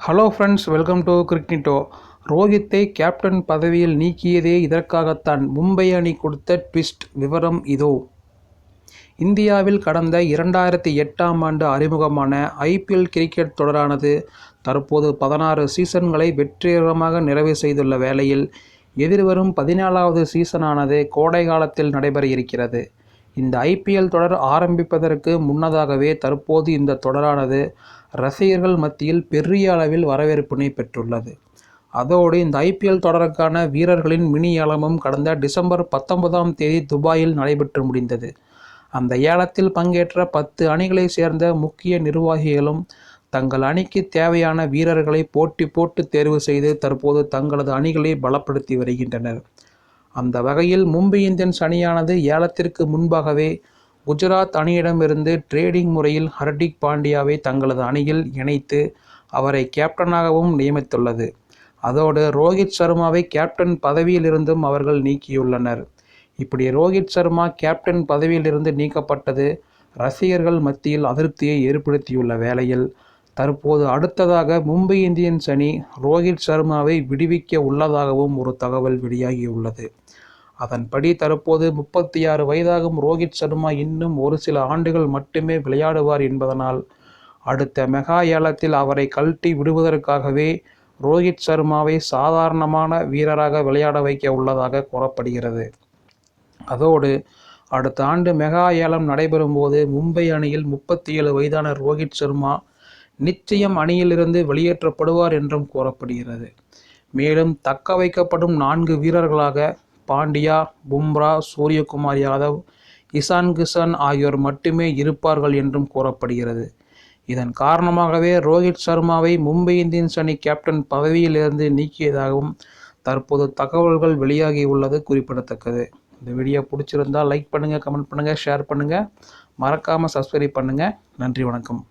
Hello friends, welcome to கிரிக்கெட்டோ. ரோஹித்தை captain பதவியில் நீக்கியதே இதற்காகத்தான். மும்பை அணி கொடுத்த ட்விஸ்ட் விவரம் இதோ. இந்தியாவில் கடந்த 2008ஆம் ஆண்டு அறிமுகமான IPL கிரிக்கெட் தொடரானது தற்போது 16 சீசன்களை வெற்றிகரமாக நிறைவு செய்துள்ள வேளையில் எதிர்வரும் 14வது சீசனானது கோடை காலத்தில் நடைபெற இருக்கிறது. இந்த IPL தொடர் ஆரம்பிப்பதற்கு முன்னதாகவே தற்போது இந்த தொடரானது ரசிகர்கள் மத்தியில் பெரிய அளவில் வரவேற்பினை பெற்றுள்ளது. அதோடு இந்த IPL தொடருக்கான வீரர்களின் மினி ஏலமும் கடந்த டிசம்பர் 19ஆம் தேதி துபாயில் நடைபெற்று முடிந்தது. அந்த ஏலத்தில் பங்கேற்ற 10 அணிகளை சேர்ந்த முக்கிய நிர்வாகிகளும் தங்கள் அணிக்கு தேவையான வீரர்களை போட்டி போட்டு தேர்வு செய்து தற்போது தங்களது அணிகளை பலப்படுத்தி வருகின்றனர். அந்த வகையில் மும்பை இந்தியன்ஸ் அணியானது ஏலத்திற்கு முன்பாகவே குஜராத் அணியிடமிருந்து ட்ரேடிங் முறையில் ஹர்திக் பாண்டியாவை தங்களது அணியில் இணைத்து அவரை கேப்டனாகவும் நியமித்துள்ளது. அதோடு ரோஹித் சர்மாவை கேப்டன் பதவியிலிருந்தும் அவர்கள் நீக்கியுள்ளனர். இப்படி ரோஹித் சர்மா கேப்டன் பதவியிலிருந்து நீக்கப்பட்டது ரசிகர்கள் மத்தியில் அதிருப்தியை ஏற்படுத்தியுள்ள வேளையில் தற்போது அடுத்ததாக மும்பை இந்தியன்ஸ் அணி ரோஹித் சர்மாவை விடுவிக்க உள்ளதாகவும் ஒரு தகவல் வெளியாகியுள்ளது. அதன்படி தற்போது 36 வயதாகும் ரோஹித் சர்மா இன்னும் ஒரு சில ஆண்டுகள் மட்டுமே விளையாடுவார் என்பதனால் அடுத்த மெகா ஏலத்தில் அவரை கழட்டி விடுவதற்காகவே ரோஹித் சர்மாவை சாதாரணமான வீரராக விளையாட வைக்க உள்ளதாக கூறப்படுகிறது. அதோடு அடுத்த ஆண்டு மெகா ஏலம் நடைபெறும் போது மும்பை அணியில் 37 வயதான ரோஹித் சர்மா நிச்சயம் அணியிலிருந்து வெளியேற்றப்படுவார் என்றும் கூறப்படுகிறது. மேலும் தக்க வைக்கப்படும் 4 வீரர்களாக பாண்டியா, பும்ரா, சூரியகுமார் யாதவ், இசான் கிஷன் ஆகியோர் மட்டுமே இருப்பார்கள் என்றும் கூறப்படுகிறது. இதன் காரணமாகவே ரோஹித் சர்மாவை மும்பை இந்தியன்ஸ் அணி கேப்டன் பதவியிலிருந்து நீக்கியதாகவும் தற்போது தகவல்கள் வெளியாகியுள்ளது குறிப்பிடத்தக்கது. இந்த வீடியோ பிடிச்சிருந்தால் லைக் பண்ணுங்கள், கமெண்ட் பண்ணுங்கள், ஷேர் பண்ணுங்கள், மறக்காமல் சப்ஸ்கிரைப் பண்ணுங்கள். நன்றி, வணக்கம்.